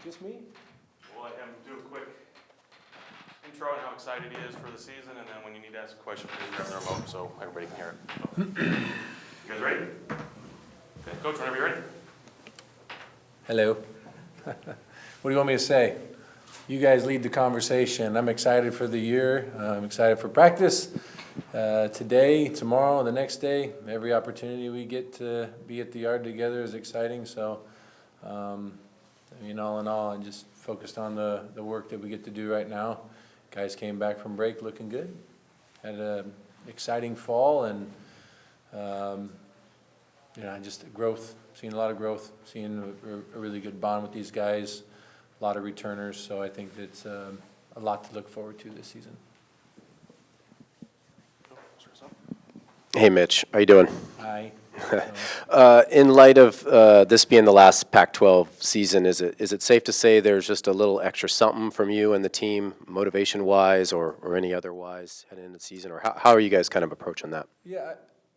Just me? We'll let him do a quick intro and how excited he is for the season, and then when you need to ask a question, please grab the remote so everybody can hear it. You guys ready? Okay, Coach, whenever you're ready. Hello. What do you want me to say? You guys lead the conversation. I'm excited for the year. I'm excited for practice. Today, tomorrow, the next day, every opportunity we get to be at the yard together is exciting. So, all in all, I'm just focused on the work that we get to do right now. Guys came back from break looking good. Had an exciting fall and, just growth, seeing a lot of growth, seeing a really good bond with these guys, a lot of returners. So I think it's a lot to look forward to this season. Hey, Mitch. How you doing? Hi. In light of this being the last Pac-12 season, is it safe to say there's just a little extra something from you and the team, motivation-wise or any otherwise, heading into the season? Or how are you guys kind of approaching that? Yeah,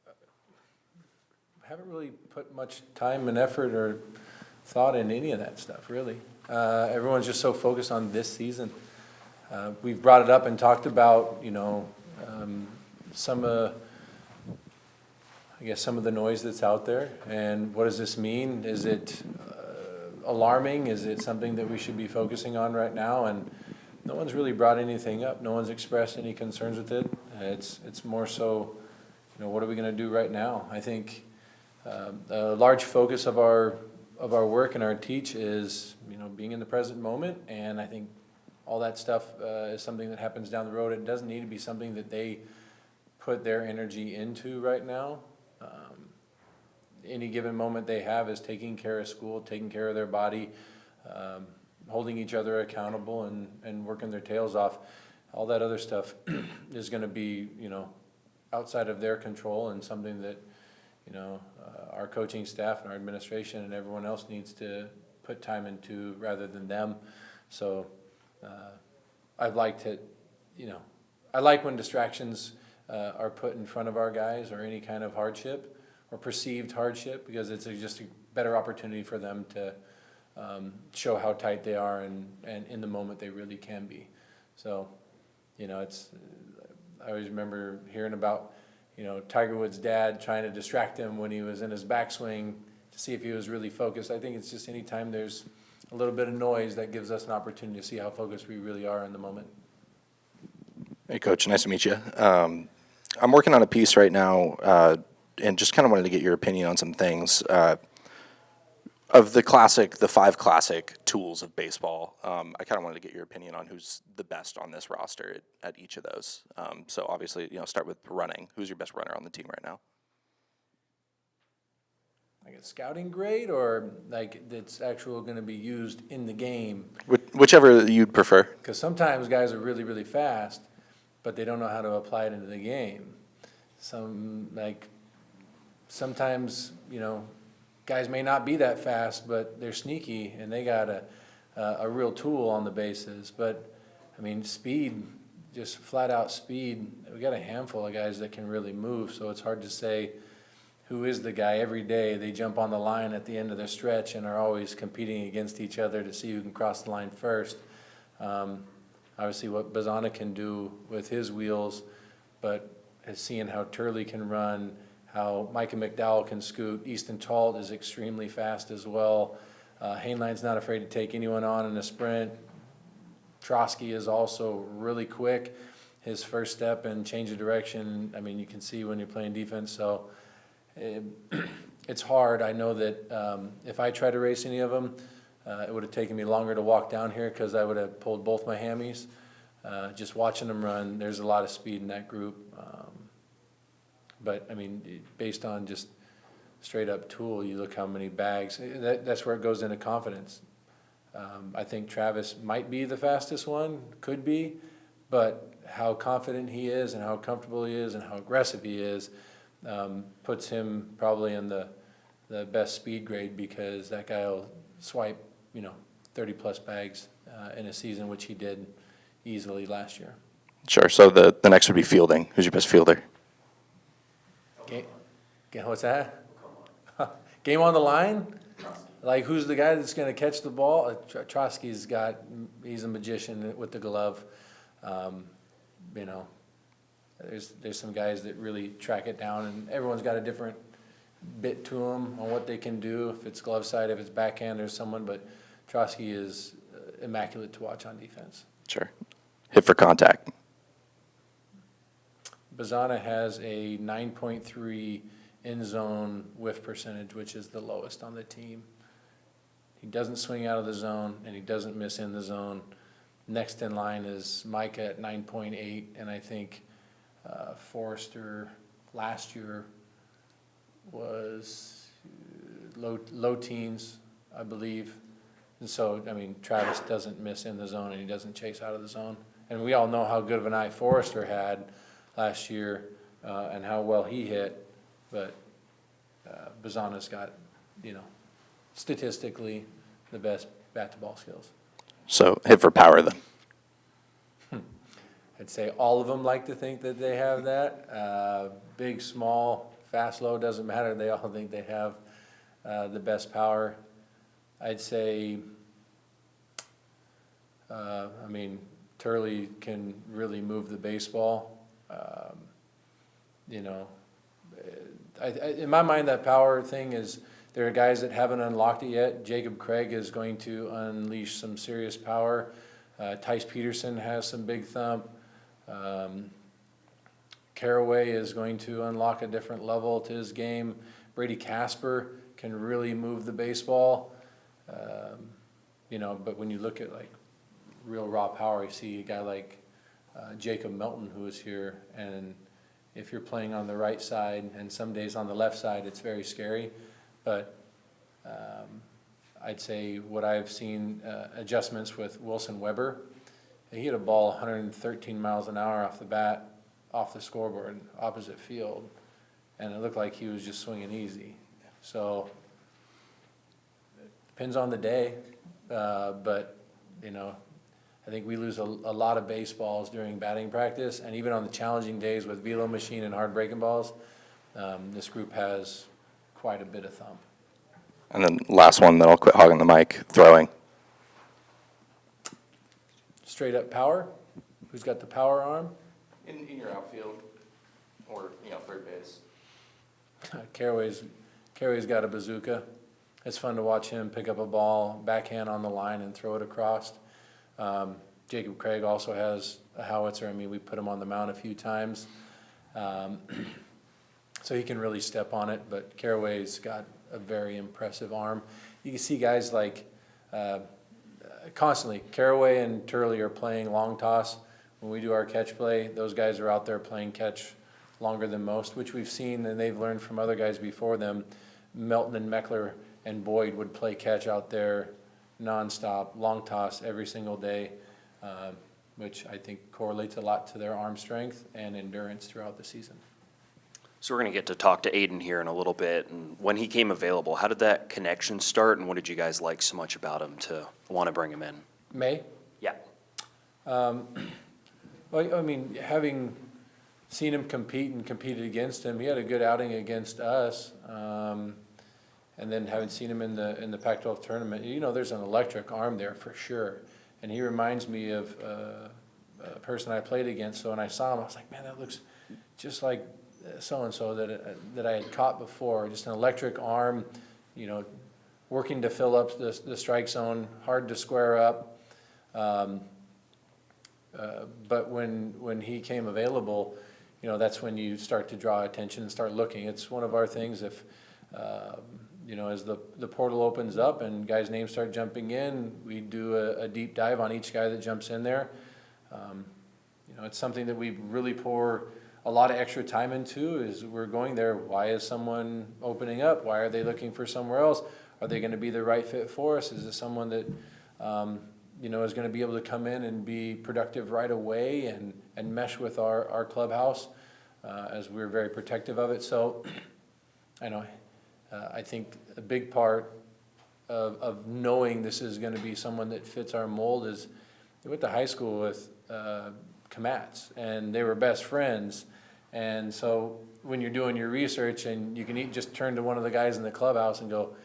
I haven't really put much time and effort or thought into any of that stuff, really. Everyone's just so focused on this season. We've brought it up and talked about, some of the noise that's out there, and what does this mean? Is it alarming? Is it something that we should be focusing on right now? And no one's really brought anything up. No one's expressed any concerns with it. It's more so, what are we going to do right now? I think a large focus of our work and our teach is, being in the present moment, and I think all that stuff is something that happens down the road. It doesn't need to be something that they put their energy into right now. Any given moment they have is taking care of school, taking care of their body, holding each other accountable and working their tails off. All that other stuff is going to be, outside of their control, and something that, our coaching staff and our administration and everyone else needs to put time into rather than them. So I'd like to, I like when distractions are put in front of our guys, or any kind of hardship or perceived hardship, because it's just a better opportunity for them to show how tight they are and in the moment they really can be. So, I always remember hearing about, Tiger Woods' dad trying to distract him when he was in his backswing to see if he was really focused. I think it's just anytime there's a little bit of noise that gives us an opportunity to see how focused we really are in the moment. Hey, Coach. Nice to meet you. I'm working on a piece right now, and just kind of wanted to get your opinion on some things. Of the five classic tools of baseball, I kind of wanted to get your opinion on who's the best on this roster at each of those. So obviously, start with running. Who's your best runner on the team right now? Like a scouting grade, or like that's actual going to be used in the game? Whichever you'd prefer. Because sometimes guys are really, really fast, but they don't know how to apply it into the game. Sometimes, guys may not be that fast, but they're sneaky and they got a real tool on the bases. But, speed, just flat out speed, we got a handful of guys that can really move, so it's hard to say who is the guy. Every day they jump on the line at the end of their stretch and are always competing against each other to see who can cross the line first. Obviously what Bazana can do with his wheels, but seeing how Turley can run, how Micah McDowell can scoot. Easton Talt is extremely fast as well. Hainline's not afraid to take anyone on in a sprint. Trotsky is also really quick. His first step and change of direction, you can see when you're playing defense. So it's hard. I know that if I tried to race any of them, it would have taken me longer to walk down here because I would have pulled both my hammies. Just watching them run, there's a lot of speed in that group. But based on just straight up tool, you look how many bags, that's where it goes into confidence. I think Travis might be the fastest one, could be, but how confident he is and how comfortable he is and how aggressive he is puts him probably in the best speed grade, because that guy will swipe, 30 plus bags in a season, which he did easily last year. Sure. So the next would be fielding. Who's your best fielder? What's that? Game on the line? like, who's the guy that's gonna catch the ball? Trotsky's he's a magician with the glove. You know, there's some guys that really track it down, and everyone's got a different bit to them on what they can do, if it's glove side, if it's backhand or someone, but Trotsky is immaculate to watch on defense. Sure. Hit for contact. Bazana has a 9.3 in zone whiff percentage, which is the lowest on the team. He doesn't swing out of the zone, and he doesn't miss in the zone. Next in line is Micah at 9.8, and I think Forrester last year was low teens, I believe. And so, I mean, Travis doesn't miss in the zone, and he doesn't chase out of the zone. And we all know how good of an eye Forrester had last year, and how well he hit, but Bazana's got, statistically the best bat-to-ball skills. So hit for power then. I'd say all of them like to think that they have that. Big, small, fast, low, doesn't matter. They all think they have the best power. I'd say, Turley can really move the baseball. In my mind, that power thing is, there are guys that haven't unlocked it yet. Jacob Craig is going to unleash some serious power. Tice Peterson has some big thump. Caraway is going to unlock a different level to his game. Brady Casper can really move the baseball. But when you look at like real raw power, you see a guy like Jacob Melton who is here, and if you're playing on the right side and some days on the left side, it's very scary. But I'd say what I've seen adjustments with Wilson Weber, he hit a ball 113 miles an hour off the bat, off the scoreboard, opposite field, and it looked like he was just swinging easy. So it depends on the day, but I think we lose a lot of baseballs during batting practice, and even on the challenging days with velo machine and hard breaking balls, this group has quite a bit of thump. And then last one, then I'll quit hogging the mic, throwing. Straight up power. Who's got the power arm? In your outfield or, third base. Caraway's got a bazooka. It's fun to watch him pick up a ball, backhand on the line, and throw it across. Jacob Craig also has a howitzer. We put him on the mound a few times. So he can really step on it, but Caraway's got a very impressive arm. You can see guys like constantly, Caraway and Turley are playing long toss. When we do our catch play, those guys are out there playing catch longer than most, which we've seen and they've learned from other guys before them. Melton and Meckler and Boyd would play catch out there nonstop, long toss every single day, which I think correlates a lot to their arm strength and endurance throughout the season. So we're going to get to talk to Aiden here in a little bit. And when he came available, how did that connection start, and what did you guys like so much about him to want to bring him in? May? Yeah. Having seen him compete and competed against him, he had a good outing against us. And then having seen him in the Pac-12 tournament, there's an electric arm there for sure. And he reminds me of a person I played against. So when I saw him, I was like, man, that looks just like so-and-so that I had caught before. Just an electric arm, working to fill up the strike zone, hard to square up. But when he came available, that's when you start to draw attention and start looking. It's one of our things if, as the portal opens up and guys' names start jumping in, we do a deep dive on each guy that jumps in there. It's something that we really pour a lot of extra time into, is we're going there. Why is someone opening up? Why are they looking for somewhere else? Are they going to be the right fit for us? Is it someone that, is going to be able to come in and be productive right away and mesh with our clubhouse, as we're very protective of it. So I think a big part of knowing this is going to be someone that fits our mold is we went to high school with Kamats, and they were best friends. And so when you're doing your research and you can just turn to one of the guys in the clubhouse and go,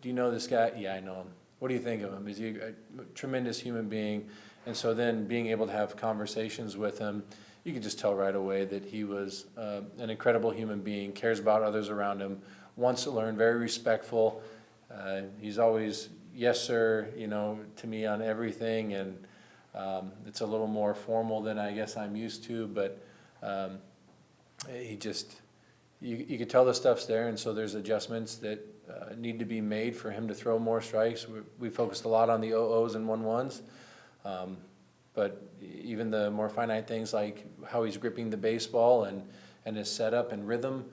do you know this guy? Yeah, I know him. What do you think of him? Is he a tremendous human being? And so then being able to have conversations with him, you could just tell right away that he was an incredible human being, cares about others around him, wants to learn, very respectful. He's always, yes, sir, to me on everything. And it's a little more formal than I guess I'm used to, but he just, you could tell the stuff's there, and so there's adjustments that need to be made for him to throw more strikes. We focused a lot on the 0-0s and 1-1s, but even the more finite things like how he's gripping the baseball and his setup and rhythm,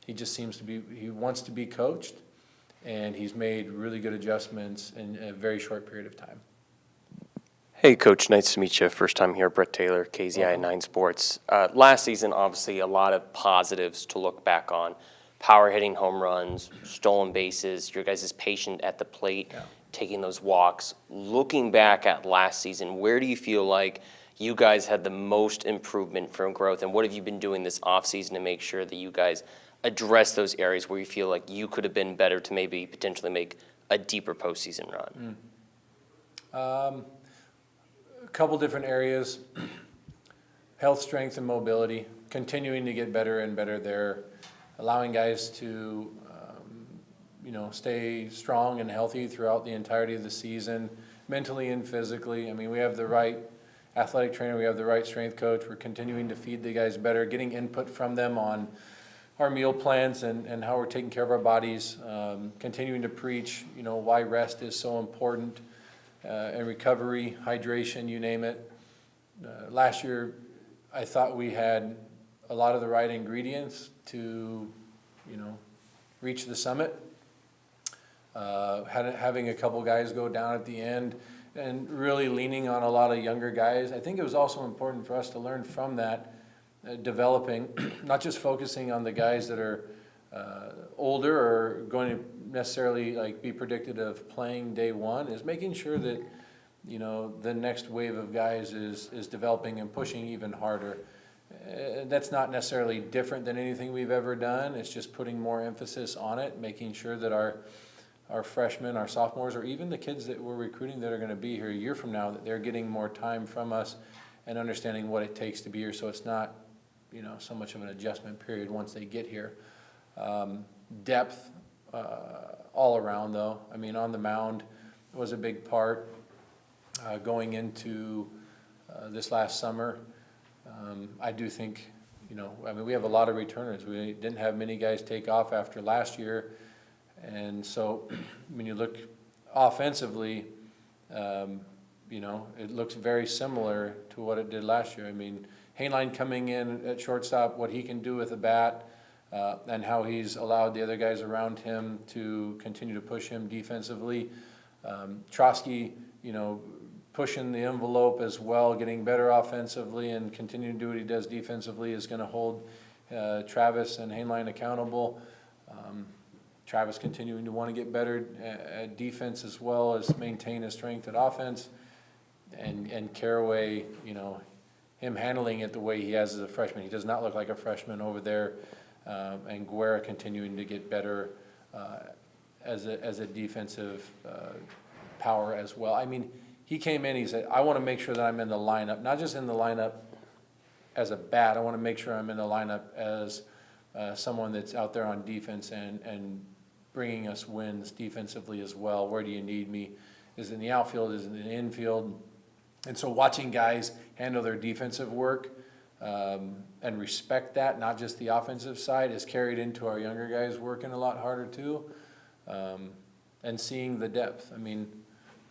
he just seems to be, he wants to be coached, and he's made really good adjustments in a very short period of time. Hey, Coach, nice to meet you. First time here, Brett Taylor, KZI 9 Sports. Last season, obviously, a lot of positives to look back on. Power hitting home runs, stolen bases, your guys' patience at the plate, taking those walks. Looking back at last season, where do you feel like you guys had the most improvement from growth, and what have you been doing this offseason to make sure that you guys address those areas where you feel like you could have been better to maybe potentially make a deeper postseason run? A couple different areas. Health, strength, and mobility, continuing to get better and better there, allowing guys to stay strong and healthy throughout the entirety of the season, mentally and physically. I mean, we have the right athletic trainer, we have the right strength coach. We're continuing to feed the guys better, getting input from them on our meal plans and how we're taking care of our bodies, continuing to preach, why rest is so important, and recovery, hydration, you name it. Last year, I thought we had a lot of the right ingredients to, reach the summit. Having a couple guys go down at the end and really leaning on a lot of younger guys. I think it was also important for us to learn from that, developing, not just focusing on the guys that are older or going to necessarily be predicted of playing day one, is making sure that the next wave of guys is developing and pushing even harder. That's not necessarily different than anything we've ever done. It's just putting more emphasis on it, making sure that our freshmen, our sophomores, or even the kids that we're recruiting that are going to be here a year from now, that they're getting more time from us and understanding what it takes to be here, so it's not so much of an adjustment period once they get here. Depth all around, though. I mean, on the mound was a big part going into this last summer. I do think, we have a lot of returners. We didn't have many guys take off after last year. And so when you look offensively, it looks very similar to what it did last year. I mean, Hainline coming in at shortstop, what he can do with a bat, and how he's allowed the other guys around him to continue to push him defensively. Trotsky, pushing the envelope as well, getting better offensively and continuing to do what he does defensively is going to hold Travis and Hainline accountable. Travis continuing to want to get better at defense as well as maintain his strength at offense. And Caraway, him handling it the way he has as a freshman. He does not look like a freshman over there. And Guerra continuing to get better as a defensive power as well. I mean, he came in, he said, I want to make sure that I'm in the lineup, not just in the lineup as a bat. I want to make sure I'm in the lineup as someone that's out there on defense and bringing us wins defensively as well. Where do you need me? Is it in the outfield? Is it in the infield? And so watching guys handle their defensive work and respect that, not just the offensive side, is carried into our younger guys working a lot harder too, and seeing the depth. I mean,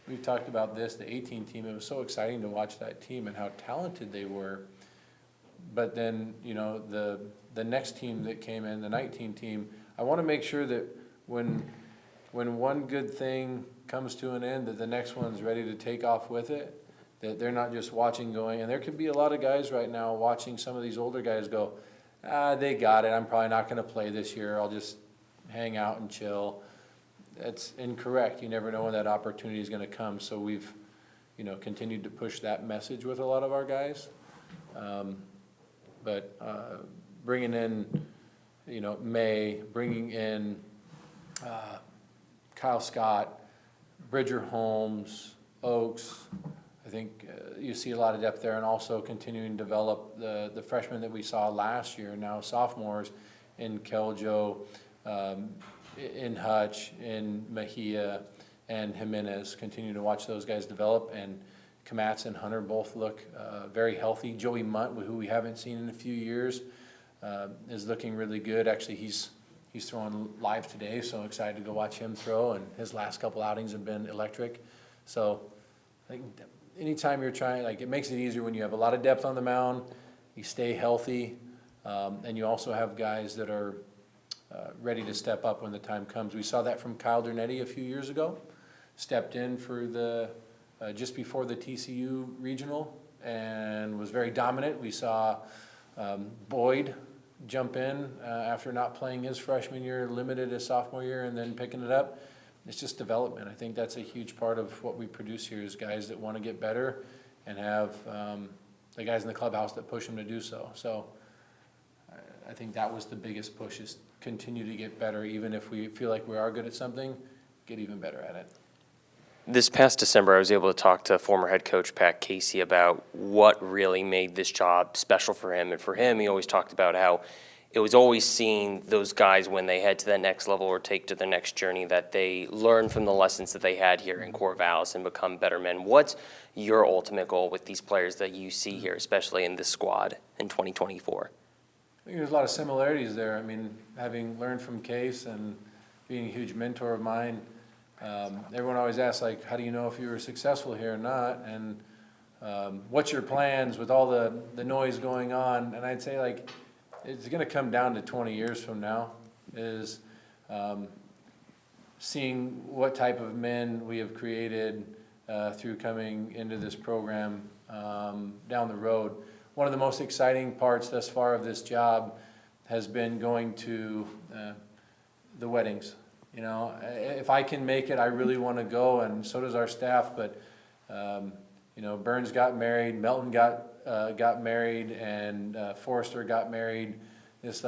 we've talked about this, the 18 team. It was so exciting to watch that team and how talented they were. But then, the next team that came in, the 19 team, I want to make sure that when one good thing comes to an end, that the next one's ready to take off with it, that they're not just watching going. And there could be a lot of guys right now watching some of these older guys go, they got it. I'm probably not going to play this year. I'll just hang out and chill. That's incorrect. You never know when that opportunity is going to come. So we've, continued to push that message with a lot of our guys. But bringing in, May, bringing in Kyle Scott, Bridger Holmes, Oaks. I think you see a lot of depth there, and also continuing to develop the freshmen that we saw last year, now sophomores, in Keljo, in Hutch, in Mejia, and Jimenez. Continue to watch those guys develop, and Kamatz and Hunter both look very healthy. Joey Munt, who we haven't seen in a few years, is looking really good. Actually, he's throwing live today, so excited to go watch him throw, and his last couple outings have been electric. So I think anytime you're trying, like, it makes it easier when you have a lot of depth on the mound, you stay healthy, and you also have guys that are ready to step up when the time comes. We saw that from Kyle Dernetti a few years ago, stepped in for the just before the TCU regional and was very dominant. We saw Boyd jump in after not playing his freshman year, limited his sophomore year, and then picking it up. It's just development. I think that's a huge part of what we produce here is guys that want to get better and have the guys in the clubhouse that push them to do so. So I think that was the biggest push, is continue to get better. Even if we feel like we are good at something, get even better at it. This past December, I was able to talk to former head coach Pat Casey about what really made this job special for him. And for him, he always talked about how it was always seeing those guys when they head to that next level or take to their next journey, that they learn from the lessons that they had here in Corvallis and become better men. What's your ultimate goal with these players that you see here, especially in this squad in 2024? I think there's a lot of similarities there. I mean, having learned from Case and being a huge mentor of mine, everyone always asks, like, how do you know if you were successful here or not? And what's your plans with all the noise going on? And I'd say, like, it's going to come down to 20 years from now, is seeing what type of men we have created through coming into this program down the road. One of the most exciting parts thus far of this job has been going to the weddings. You know, if I can make it, I really want to go, and so does our staff. But you know, Burns got married, Melton got married, and Forrester got married this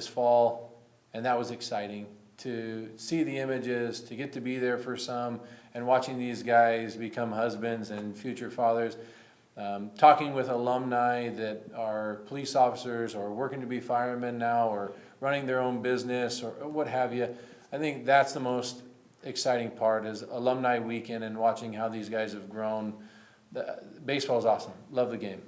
fall, and that was exciting to see the images, to get to be there for some, and watching these guys become husbands and future fathers. Talking with alumni that are police officers or working to be firemen now or running their own business or what have you. I think that's the most exciting part, is alumni weekend and watching how these guys have grown. Baseball is awesome. Love the game.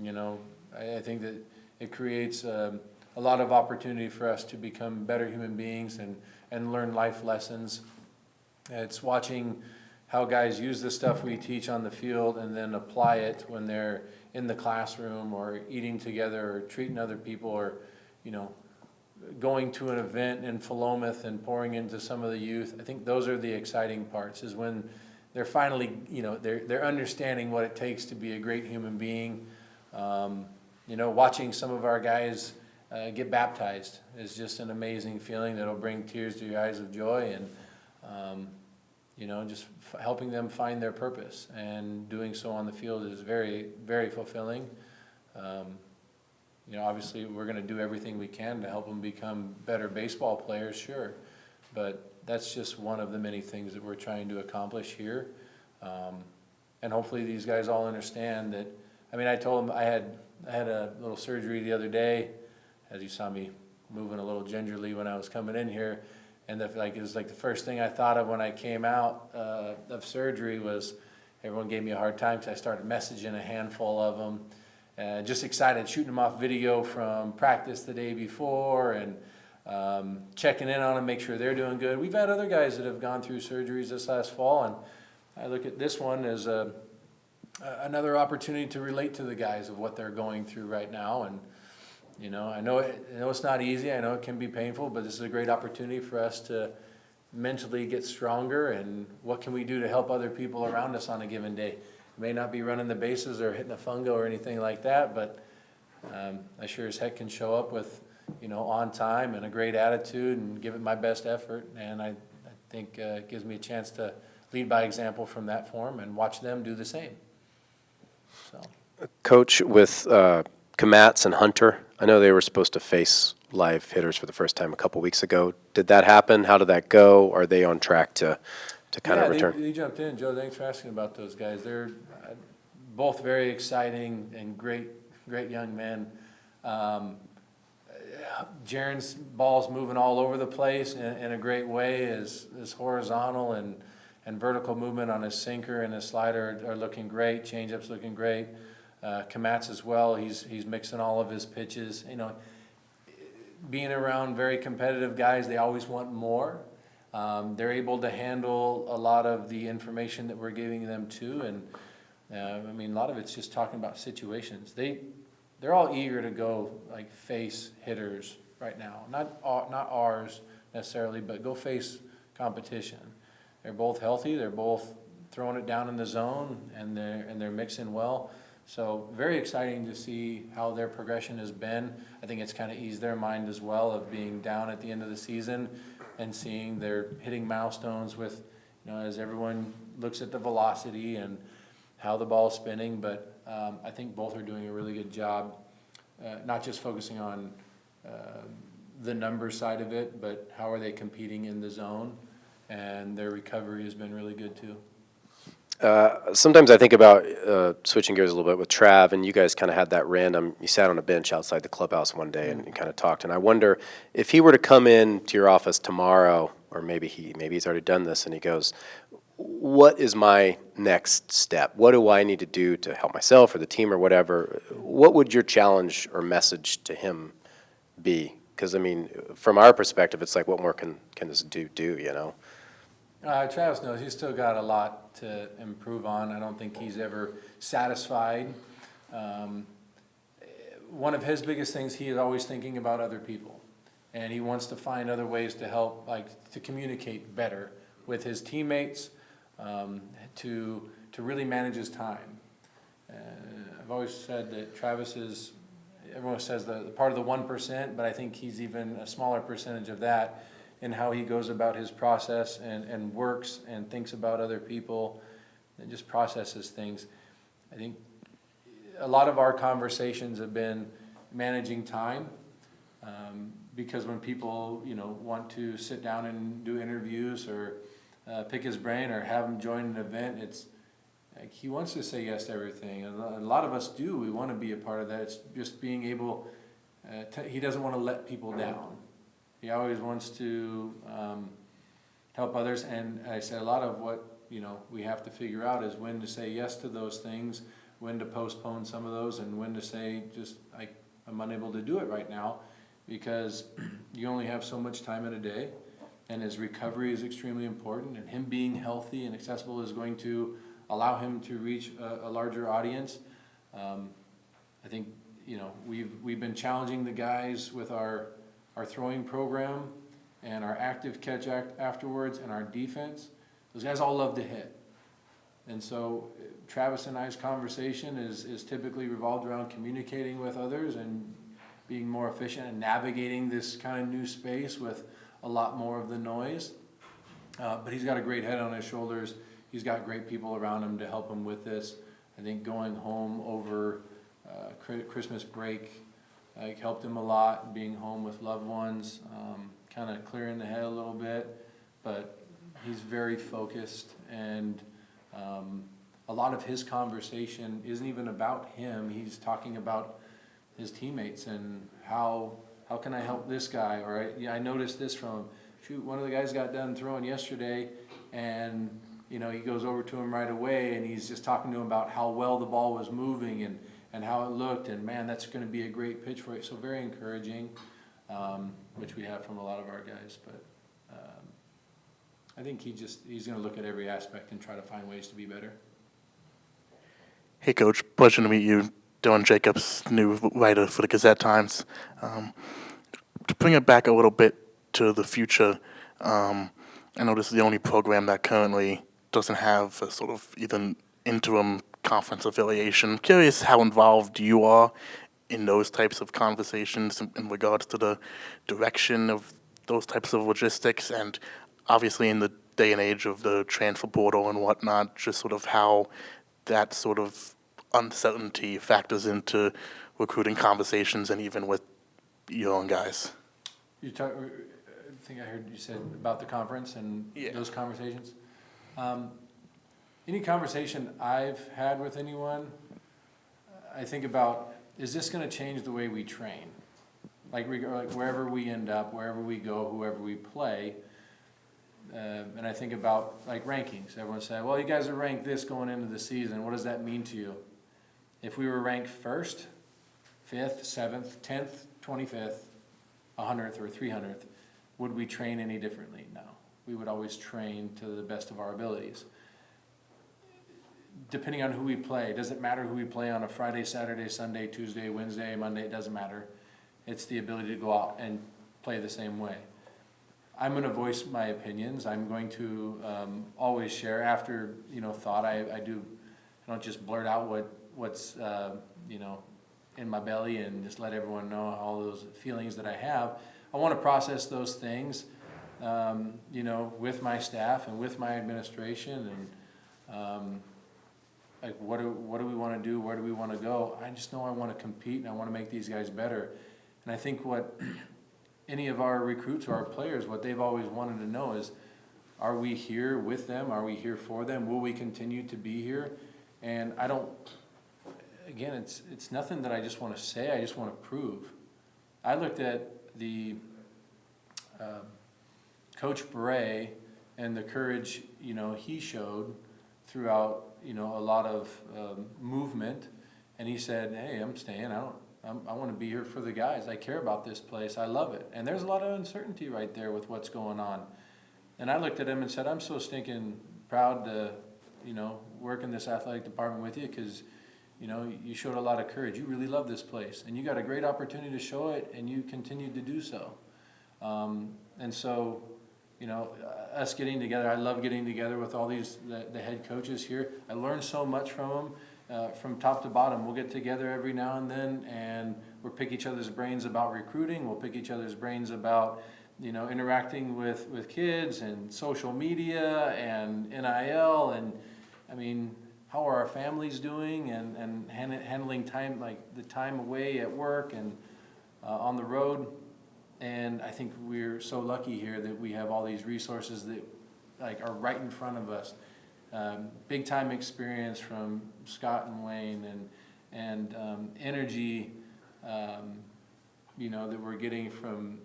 You know, I think that it creates a lot of opportunity for us to become better human beings and learn life lessons. It's watching how guys use the stuff we teach on the field and then apply it when they're in the classroom or eating together or treating other people, or, you know, going to an event in Philomath and pouring into some of the youth. I think those are the exciting parts, is when they're finally, you know, they're understanding what it takes to be a great human being. You know, watching some of our guys get baptized is just an amazing feeling that'll bring tears to your eyes of joy, and you know, just helping them find their purpose, and doing so on the field is very, very fulfilling. You know, obviously we're going to do everything we can to help them become better baseball players, sure, but that's just one of the many things that we're trying to accomplish here. And hopefully these guys all understand that. I mean, I told them I had a little surgery the other day, as you saw me moving a little gingerly when I was coming in here. And it was like the first thing I thought of when I came out of surgery was everyone gave me a hard time, because I started messaging a handful of them. Just excited, shooting them off video from practice the day before, and checking in on them, make sure they're doing good. We've had other guys that have gone through surgeries this last fall, and I look at this one as another opportunity to relate to the guys of what they're going through right now. And you know, I know it's not easy. I know it can be painful, but this is a great opportunity for us to mentally get stronger. And what can we do to help other people around us on a given day? It may not be running the bases or hitting a fungo or anything like that, but I sure as heck can show up with, you know, on time and a great attitude and give it my best effort. And I think it gives me a chance to lead by example from that form and watch them do the same. So, Coach, with Kamatz and Hunter, I know they were supposed to face live hitters for the first time a couple weeks ago. Did that happen? How did that go? Are they on track to kind of return? They jumped in. Joe, thanks for asking about those guys. They're both very exciting and great young men. Jaron's ball's moving all over the place in a great way. His horizontal and vertical movement on his sinker and his slider are looking great. Changeup's looking great. Komatz as well. He's mixing all of his pitches. You know, being around very competitive guys, they always want more. They're able to handle a lot of the information that we're giving them too, and I mean, a lot of it's just talking about situations. They're all eager to go like face hitters right now. Not ours necessarily, but go face competition. They're both healthy. They're both throwing it down in the zone, and they're mixing well. So very exciting to see how their progression has been. I think it's kind of eased their mind as well of being down at the end of the season and seeing they're hitting milestones with, you know, as everyone looks at the velocity and how the ball's spinning. But I think both are doing a really good job, not just focusing on the number side of it, but how are they competing in the zone, and their recovery has been really good too. Sometimes I think about switching gears a little bit with Trav, and you guys kind of had that random, you sat on a bench outside the clubhouse one day and kind of talked, and I wonder if he were to come in to your office tomorrow, or maybe he's already done this, and he goes, what is my next step? What do I need to do to help myself or the team or whatever? What would your challenge or message to him be? Because, I mean, from our perspective, it's like, what more can this dude do, you know? Travis knows he's still got a lot to improve on. I don't think he's ever satisfied. One of his biggest things, he is always thinking about other people, and he wants to find other ways to help, like to communicate better with his teammates, to really manage his time. I've always said that Travis is, everyone says the part of the 1%, but I think he's even a smaller percentage of that in how he goes about his process and works and thinks about other people and just processes things. I think a lot of our conversations have been managing time, because when people, you know, want to sit down and do interviews or pick his brain or have him join an event, it's like he wants to say yes to everything. And a lot of us do. We want to be a part of that. It's just being able he doesn't want to let people down. He always wants to help others, and I said a lot of what, you know, we have to figure out is when to say yes to those things, when to postpone some of those, and when to say just I'm unable to do it right now, because you only have so much time in a day, and his recovery is extremely important, and him being healthy and accessible is going to allow him to reach a larger audience. I think, you know, we've been challenging the guys with our throwing program and our active catch afterwards and our defense. Those guys all love to hit. And so Travis and I's conversation is typically revolved around communicating with others and being more efficient and navigating this kind of new space with a lot more of the noise. But he's got a great head on his shoulders. He's got great people around him to help him with this. I think going home over Christmas break helped him a lot, being home with loved ones, kind of clearing the head a little bit. But he's very focused, and a lot of his conversation isn't even about him. He's talking about his teammates and how can I help this guy? Or I noticed this from him. Shoot, one of the guys got done throwing yesterday, and you know, he goes over to him right away, and he's just talking to him about how well the ball was moving and how it looked, and man, that's going to be a great pitch for it. So very encouraging, which we have from a lot of our guys. But I think he's going to look at every aspect and try to find ways to be better. Hey, Coach. Pleasure to meet you. Dylan Jacobs, new writer for the Gazette-Times. To bring it back a little bit to the future, I know this is the only program that currently doesn't have a sort of even interim conference affiliation. I'm curious how involved you are in those types of conversations in regards to the direction of those types of logistics, and obviously in the day and age of the transfer portal and whatnot, just sort of how that sort of uncertainty factors into recruiting conversations and even with young guys. You talk, I think I heard you said about the conference and Yeah. those conversations. Any conversation I've had with anyone, I think about, is this gonna change the way we train? Like wherever we end up, wherever we go, whoever we play. And I think about like rankings. Everyone said, well, you guys are ranked this going into the season. What does that mean to you? If we were ranked first, 5th, 7th, 10th, 25th, 100th, or 300th, would we train any differently? No. We would always train to the best of our abilities. Depending on who we play, does it matter who we play on a Friday, Saturday, Sunday, Tuesday, Wednesday, Monday? It doesn't matter. It's the ability to go out and play the same way. I'm going to voice my opinions. I'm going to always share after thought. I don't just blurt out what's in my belly and just let everyone know all those feelings that I have. I want to process those things, with my staff and with my administration, and like what do we want to do? Where do we want to go? I just know I want to compete and I want to make these guys better. And I think what any of our recruits or our players, what they've always wanted to know is, are we here with them? Are we here for them? Will we continue to be here? And again, it's nothing that I just want to say, I just want to prove. I looked at the Coach Bray and the courage, he showed throughout, a lot of movement, and he said, hey, I'm staying, I want to be here for the guys. I care about this place. I love it. And there's a lot of uncertainty right there with what's going on. And I looked at him and said, I'm so stinking proud to, work in this athletic department with you, because, you showed a lot of courage. You really love this place. And you got a great opportunity to show it, and you continued to do so. And so, us getting together, I love getting together with all the head coaches here. I learned so much from them. From top to bottom, we'll get together every now and then, and we'll pick each other's brains about recruiting. We'll pick each other's brains about, interacting with kids and social media and NIL, and I mean, how are our families doing, and handling time, like the time away at work and on the road. And I think we're so lucky here that we have all these resources that are right in front of us. Big time experience from Scott and Wayne, and energy, that we're getting from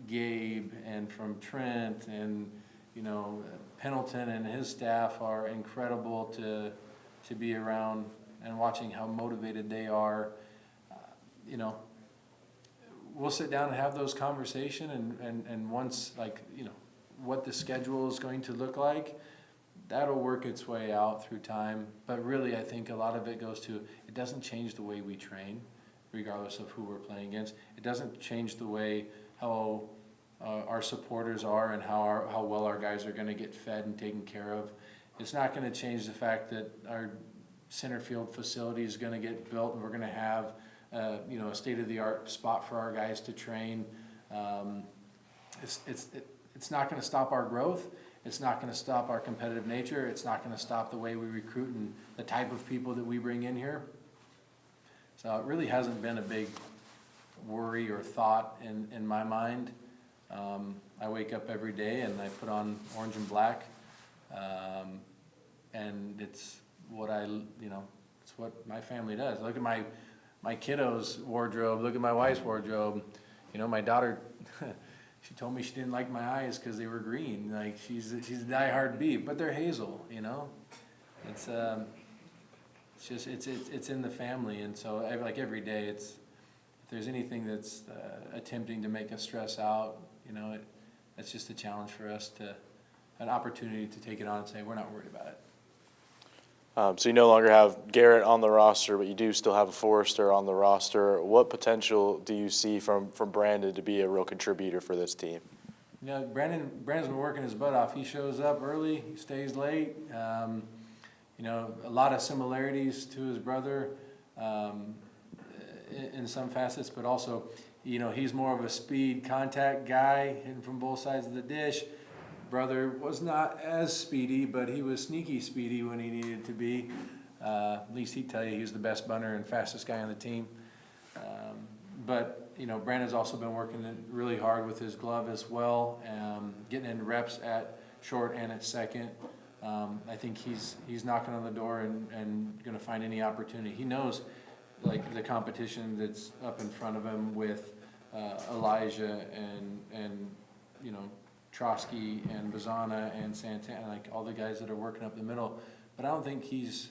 Gabe and from Trent, and Pendleton and his staff are incredible to be around, and watching how motivated they are. We'll sit down and have those conversations, and once what the schedule is going to look like, that'll work its way out through time. But really, I think a lot of it goes to, it doesn't change the way we train, regardless of who we're playing against. It doesn't change the way how our supporters are, and how well our guys are going to get fed and taken care of. It's not going to change the fact that our center field facility is going to get built, and we're going to have a state-of-the-art spot for our guys to train. It's not going to stop our growth. It's not going to stop our competitive nature. It's not going to stop the way we recruit and the type of people that we bring in here. So it really hasn't been a big worry or thought in my mind. I wake up every day and I put on orange and black, and it's what it's what my family does. Look at my kiddos' wardrobe. Look at my wife's wardrobe. My daughter, she told me she didn't like my eyes because they were green. Like she's a diehard Beef, but they're hazel. It's just it's in the family, and so every day if there's anything that's attempting to make us stress out, it's just a challenge for us, an opportunity to take it on and say we're not worried about it. So you no longer have Garrett on the roster, but you do still have a Forrester on the roster. What potential do you see from Brandon to be a real contributor for this team? Brandon's been working his butt off. He shows up early, he stays late. A lot of similarities to his brother in some facets, but also, he's more of a speed contact guy, hitting from both sides of the dish. Brother was not as speedy, but he was sneaky speedy when he needed to be. At least he'd tell you he was the best bunter and fastest guy on the team. But, Brandon's also been working really hard with his glove as well, getting in reps at short and at second. I think he's knocking on the door and gonna find any opportunity. He knows, like, the competition that's up in front of him with Elijah and Trotsky and Bazana and Santana, like all the guys that are working up the middle. But I don't think he's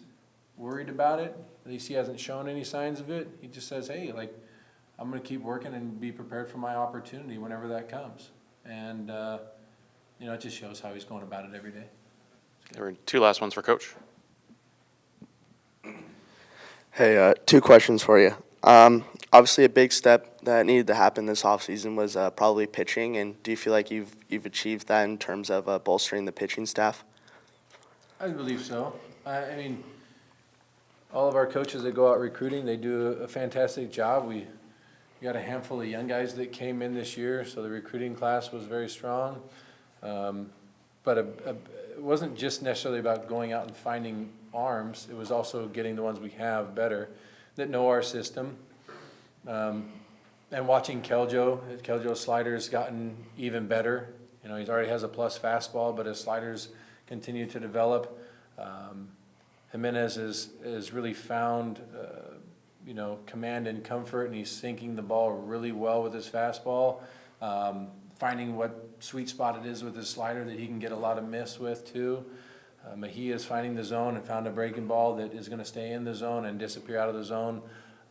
worried about it. At least he hasn't shown any signs of it. He just says, hey, like, I'm gonna keep working and be prepared for my opportunity whenever that comes. And, it just shows how he's going about it every day. There were two last ones for Coach. Hey, two questions for you. Obviously, a big step that needed to happen this offseason was probably pitching. And do you feel like you've achieved that in terms of bolstering the pitching staff? I believe so. I mean, all of our coaches that go out recruiting, they do a fantastic job. We got a handful of young guys that came in this year, so the recruiting class was very strong. But it wasn't just necessarily about going out and finding arms. It was also getting the ones we have better, that know our system. And watching Keljo's slider's gotten even better. He already has a plus fastball, but his sliders continue to develop. Jimenez is really found, command and comfort, and he's sinking the ball really well with his fastball. Finding what sweet spot it is with his slider that he can get a lot of miss with too. Mejia is finding the zone and found a breaking ball that is going to stay in the zone and disappear out of the zone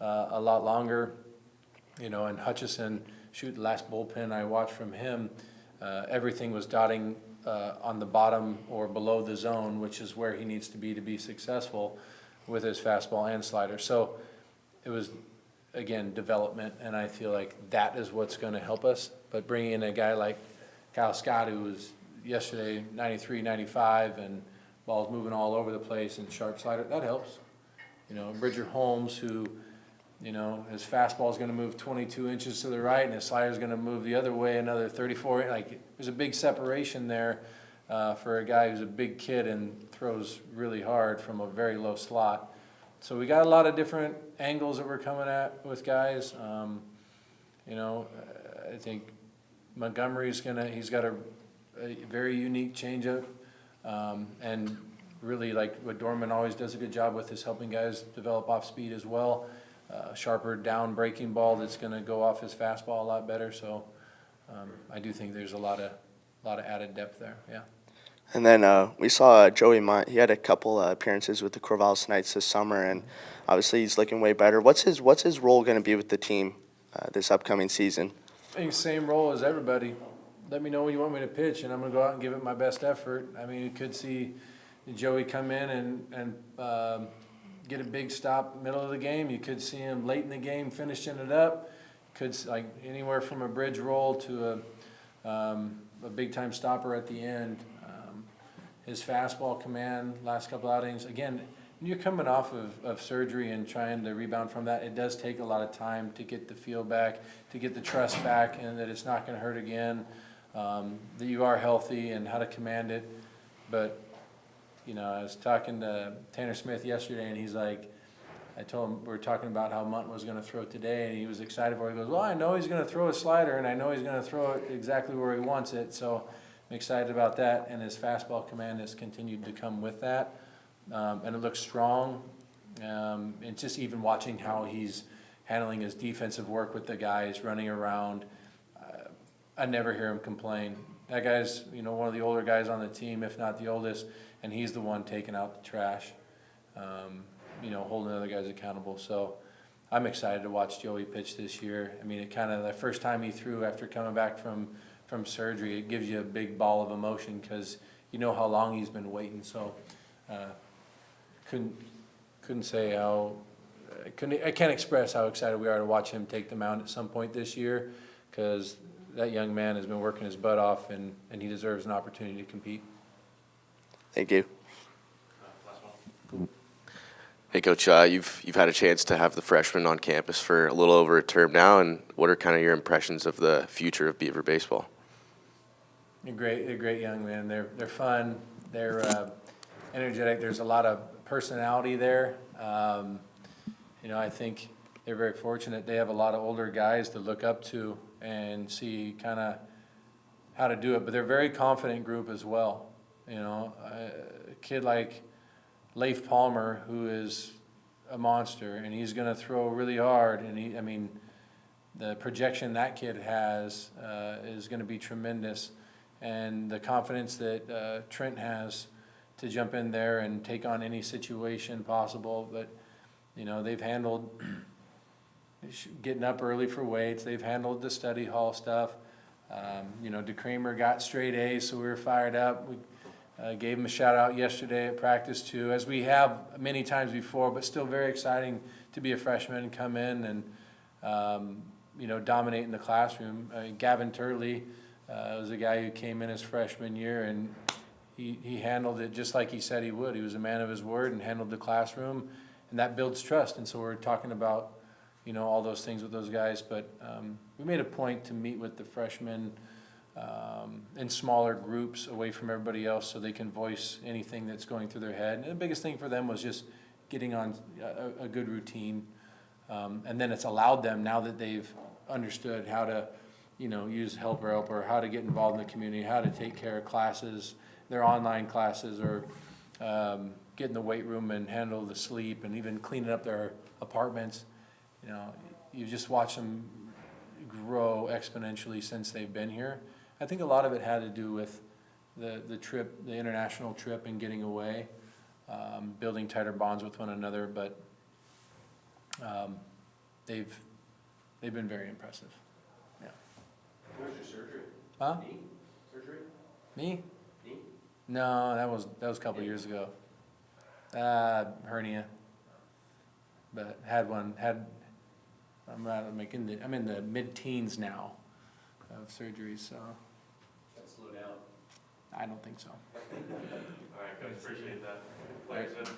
a lot longer. And Hutchison, the last bullpen I watched from him, everything was dotting on the bottom or below the zone, which is where he needs to be successful with his fastball and slider. So it was, again, development, and I feel like that is what's going to help us. But bringing in a guy like Kyle Scott, who was yesterday 93, 95, and balls moving all over the place and sharp slider, that helps. Bridger Holmes, who, his fastball is going to move 22 inches to the right, and his slider is going to move the other way another 34. Like, there's a big separation there for a guy who's a big kid and throws really hard from a very low slot. So we got a lot of different angles that we're coming at with guys. I think Montgomery's he's got a very unique changeup, and really, like what Dorman always does a good job with, is helping guys develop off speed as well. Sharper down breaking ball that's going to go off his fastball a lot better. So I do think there's a lot of added depth there. Yeah. And then we saw Joey Munt. He had a couple appearances with the Corvallis Knights this summer, and obviously he's looking way better. What's his role going to be with the team this upcoming season? I think same role as everybody. Let me know when you want me to pitch, and I'm going to go out and give it my best effort. I mean, you could see Joey come in and get a big stop middle of the game. You could see him late in the game finishing it up. Could, like, anywhere from a bridge roll to a big-time stopper at the end. His fastball command last couple outings, again, when you're coming off of surgery and trying to rebound from that, it does take a lot of time to get the feel back, to get the trust back, and that it's not going to hurt again, that you are healthy and how to command it. But, I was talking to Tanner Smith yesterday, and he's like, I told him, we were talking about how Munt was going to throw today, and he was excited for it. He goes, well, I know he's going to throw a slider, and I know he's going to throw it exactly where he wants it, so I'm excited about that, and his fastball command has continued to come with that, and it looks strong. And just even watching how he's handling his defensive work with the guys running around, I never hear him complain. That guy's, one of the older guys on the team, if not the oldest, and he's the one taking out the trash, holding other guys accountable. So I'm excited to watch Joey pitch this year. I mean, the first time he threw after coming back from surgery, it gives you a big ball of emotion because you know how long he's been waiting. So couldn't say how I can't express how excited we are to watch him take the mound at some point this year, because that young man has been working his butt off, and he deserves an opportunity to compete. Thank you. Hey, Coach, you've had a chance to have the freshmen on campus for a little over a term now, and what are kind of your impressions of the future of Beaver baseball? They're great young men. They're fun. They're energetic. There's a lot of personality there. I think they're very fortunate. They have a lot of older guys to look up to and see kind of how to do it, but they're a very confident group as well. You know, a kid like Leif Palmer, who is a monster, and he's going to throw really hard, and I mean, the projection that kid has is going to be tremendous, and the confidence that Trent has to jump in there and take on any situation possible. But, you know, they've handled getting up early for weights. They've handled the study hall stuff. You know, DeCramer got straight A's, so we were fired up. We gave him a shout out yesterday at practice too, as we have many times before, but still very exciting to be a freshman and come in and, you know, dominate in the classroom. Gavin Turley was a guy who came in his freshman year, and he handled it just like he said he would. He was a man of his word and handled the classroom, and that builds trust. And so we're talking about, you know, all those things with those guys. But we made a point to meet with the freshmen in smaller groups away from everybody else so they can voice anything that's going through their head. And the biggest thing for them was just getting on a good routine. And then it's allowed them, now that they've understood how to, you know, use helper, how to get involved in the community, how to take care of classes, their online classes, or get in the weight room and handle the sleep and even cleaning up their apartments. You know, you just watch them grow exponentially since they've been here. I think a lot of it had to do with the trip, the international trip, and getting away, building tighter bonds with one another. But they've been very impressive. Yeah. Where's your surgery? Huh? Knee surgery? Me? Knee? No, that was a couple years ago. Hernia. But I'm in the mid-teens now of surgeries, so Let's slow down. I don't think so. All right, guys, appreciate that. Like I said,